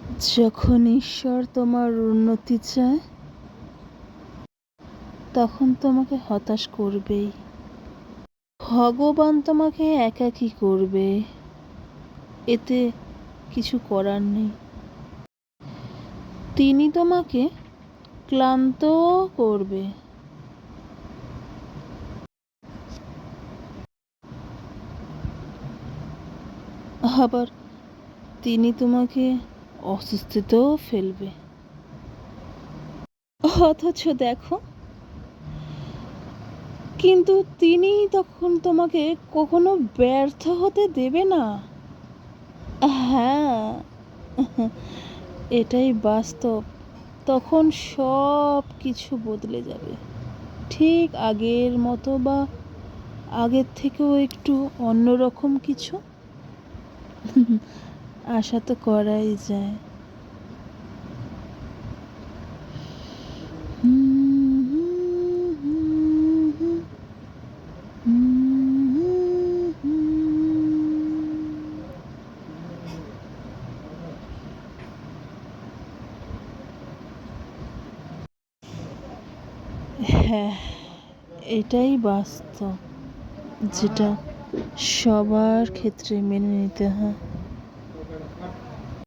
যখন ঈশ্বর তোমার উন্নতি চায় তখন তোমাকে হতাশ করবেই। ভগবান তোমাকে একাকী করবে, এতে কিছু করার নেই। তিনি তোমাকে ক্লান্তও করবে। আবার তিনি তোমাকে অসুস্থতাও ফেলবে। অথচ দেখো, কিন্তু তিনি তখন তোমাকে কখনো ব্যর্থ হতে দেবে না। হ্যাঁ, এটাই বাস্তব। তখন সব কিছু বদলে যাবে, ঠিক আগের মতো বা আগের থেকেও একটু অন্যরকম কিছু। আশা তো করাই যায়। হ্যাঁ, এটাই বাস্তব, যেটা সবার ক্ষেত্রে মেনে নিতে হয়।